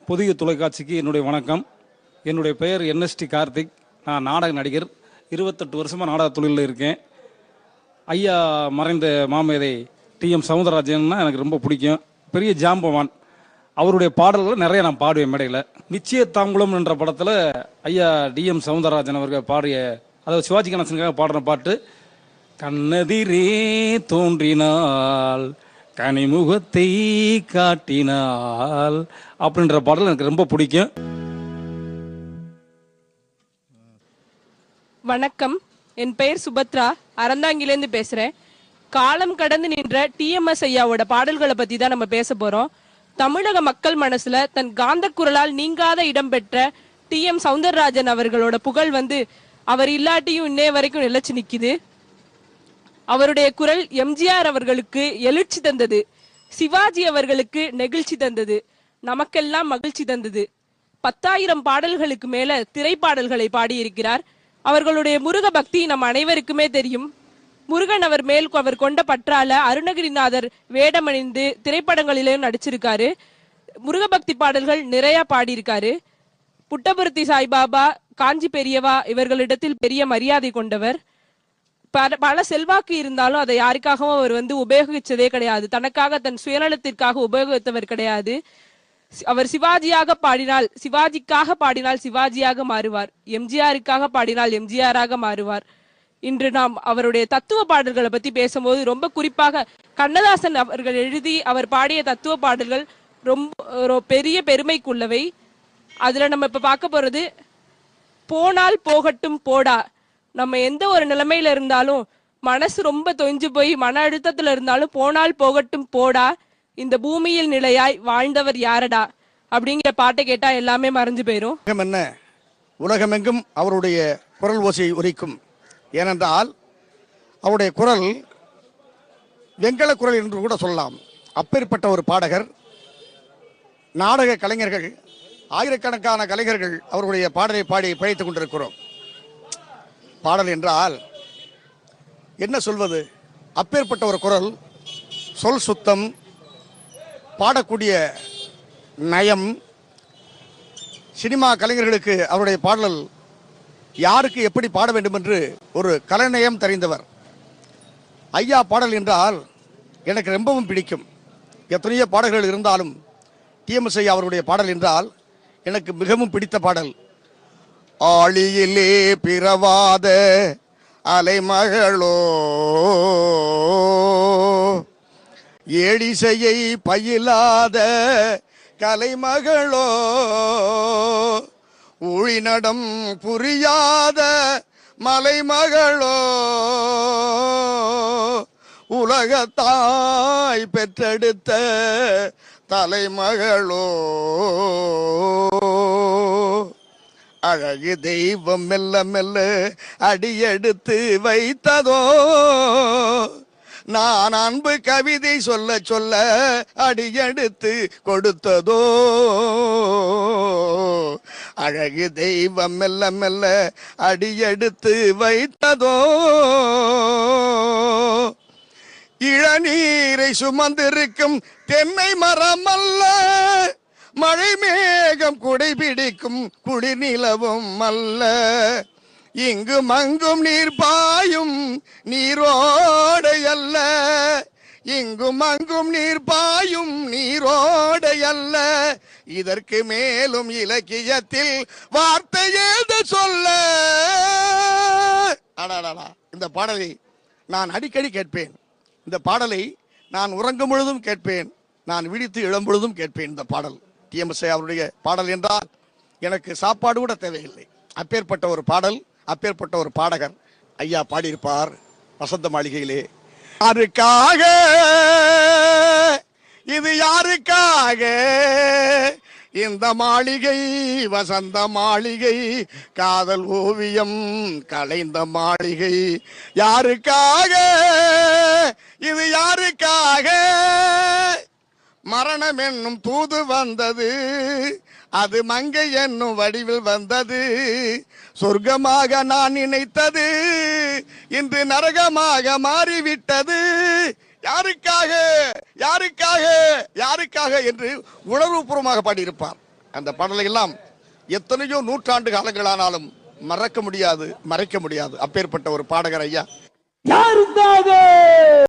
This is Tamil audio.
புதிய தொலைக்காட்சிக்கு என்னுடைய வணக்கம். என்னுடைய பெயர் என்எஸ்டி கார்த்திக். நான் நாடக நடிகர். 28 வருஷமாக நாடக தொழிலில் இருக்கேன். ஐயா மறைந்த மாமேதை டிஎம் சௌந்தரராஜன்னா எனக்கு ரொம்ப பிடிக்கும். பெரிய ஜாம்பவான். அவருடைய பாடல்களை நிறைய நான் பாடுவேன் மேடையில். நிச்சயத்தாங்குளம் என்ற படத்தில் ஐயா டிஎம் சௌந்தரராஜன் அவர்கள் பாடிய, அதாவது சிவாஜி கணேசனுக்காக பாடுற பாட்டு, கண்ணெதிரே தோன்றினால் கனிமுகத்தை காட்டினால் அப்படின்ற பாடல் எனக்கு ரொம்ப பிடிக்கும். வணக்கம், என் பெயர் சுபத்ரா, அறந்தாங்கிலேருந்து பேசுறேன். காலம் கடந்து நின்ற டிஎம்எஸ் ஐயாவோட பாடல்களை பத்தி தான் நம்ம பேச போறோம். தமிழக மக்கள் மனசுல தன் காந்த குரலால் நீங்காத இடம்பெற்ற டிஎம் சௌந்தரராஜன் அவர்களோட புகழ் அவர் இல்லாட்டியும் இன்னே வரைக்கும் நிலைச்சு நிக்குது. அவருடைய குரல் எம்ஜிஆர் அவர்களுக்கு எழுச்சி தந்தது, சிவாஜி அவர்களுக்கு நெகிழ்ச்சி தந்தது, நமக்கெல்லாம் மகிழ்ச்சி தந்தது. 10,000 பாடல்களுக்கு மேல திரைப்பாடல்களை பாடியிருக்கிறார். அவர்களுடைய முருக பக்தி நம் அனைவருக்குமே தெரியும். முருகன் அவர் மேல் அவர் கொண்ட பற்றால அருணகிரிநாதர் வேடமணிந்து திரைப்படங்களிலும் நடிச்சிருக்காரு. முருகபக்தி பாடல்கள் நிறைய பாடியிருக்காரு. புட்டபர்த்தி சாய்பாபா, காஞ்சி பெரியவா இவர்களிடத்தில் பெரிய மரியாதை கொண்டவர். பல செல்வாக்கு இருந்தாலும் அதை யாருக்காகவும் அவர் உபயோகிச்சதே கிடையாது. தனக்காக, தன் சுயநலத்திற்காக உபயோகித்தவர் கிடையாது. அவர் சிவாஜியாக பாடினால் சிவாஜிக்காக பாடினால் சிவாஜியாக மாறுவார், எம்ஜிஆருக்காக பாடினால் எம்ஜிஆராக மாறுவார். இன்று நாம் அவருடைய தத்துவ பாடல்களை பத்தி பேசும்போது, ரொம்ப குறிப்பாக கண்ணதாசன் அவர்கள் எழுதி அவர் பாடிய தத்துவ பாடல்கள் ரொம்ப பெரிய பெருமைக்குள்ளவை. அதுல நம்ம இப்ப பார்க்க போறது போனால் போகட்டும் போடா. நம்ம எந்த ஒரு நிலைமையில இருந்தாலும், மனசு ரொம்ப தொய்ஞ்சு போய் மன அழுத்தத்துல இருந்தாலும், போனால் போகட்டும் போடா, இந்த பூமியில் நிலையாய் வாழ்ந்தவர் யாரடா அப்படிங்கிற பாட்டை கேட்டா எல்லாமே மறைஞ்சு போயிரும். என்ன, உலகமெங்கும் அவருடைய குரல் ஓசை ஒலிக்கும். ஏனென்றால் அவருடைய குரல் வெங்கல குரல் என்று கூட சொல்லலாம். அப்பேற்பட்ட ஒரு பாடகர். நாடக கலைஞர்கள், ஆயிரக்கணக்கான கலைஞர்கள் அவருடைய பாடலை பாடி பிழைத்துக் கொண்டிருக்கிறோம். பாடல் என்றால் என்ன சொல்வது, அப்பேற்பட்ட ஒரு குரல், சொல் சுத்தம், பாடக்கூடிய நயம். சினிமா கலைஞர்களுக்கு அவருடைய பாடல் யாருக்கு எப்படி பாட வேண்டும் என்று ஒரு கலைநயம் தெரிந்தவர். ஐயா பாடல் என்றால் எனக்கு ரொம்பவும் பிடிக்கும். எத்தனையோ பாடல்கள் இருந்தாலும் டிஎம்எஸ் ஐயா அவருடைய பாடல் என்றால் எனக்கு மிகவும் பிடித்த பாடல். ஆழியிலே பிறவாத அலைமகளோ, ஏழிசையை பயிலாத கலைமகளோ, ஊழிநடம் புரியாத மலைமகளோ, உலகத்தாய் பெற்றெடுத்த தலைமகளோ, அழகு தெய்வம் மெல்ல மெல்ல அடியெடுத்து வைத்ததோ, நான் அன்பு கவிதை சொல்ல சொல்ல அடியெடுத்து கொடுத்ததோ, அழகு தெய்வம் மெல்ல மெல்ல அடியெடுத்து வைத்ததோ, இளநீரை சுமந்திருக்கும் தென்னை மரம் அல்ல, மழை மேகம் குடை பிடிக்கும் குளிர் நிலவும் அல்ல, இங்கும் அங்கும் நீர் பாயும் நீரோடை அல்ல, இங்கும் அங்கும் நீர் பாயும் நீரோடை அல்ல, இதற்கு மேலும் இலக்கியத்தில் வார்த்தை ஏது சொல்ல. இந்த பாடலை நான் அடிக்கடி கேட்பேன். இந்த பாடலை நான் உறங்கும் பொழுதும் கேட்பேன், நான் விழித்து எழும் பொழுதும் கேட்பேன். இந்த பாடல் டிஎம்எஸ் அவருடைய பாடல் என்றால் எனக்கு சாப்பாடு கூட தேவையில்லை. அப்பேற்பட்ட ஒரு பாடல், அப்பேற்பட்ட ஒரு பாடகர் ஐயா பாடியிருப்பார் வசந்த மாளிகையிலே. யாருக்காக இது, யாருக்காக இந்த மாளிகை, வசந்த மாளிகை, காதல் ஓவியம் கலைந்த மாளிகை, யாருக்காக இது, யாருக்காக மரணம் என்னும் தூது வந்தது, அது மங்கை என்னும் வடிவில் வந்தது, சொர்க்கமாக நான் நினைத்தது இன்று நரகமாக மாறிவிட்டது, யாருக்காக யாருக்காக யாருக்காக என்று உணர்வுபூர்வமாக பாடியிருப்பார். அந்த பாடலை எல்லாம் எத்தனையோ நூற்றாண்டு காலங்களானாலும் மறக்க முடியாது, மறைக்க முடியாது. அப்பேற்பட்ட ஒரு பாடகர் ஐயா.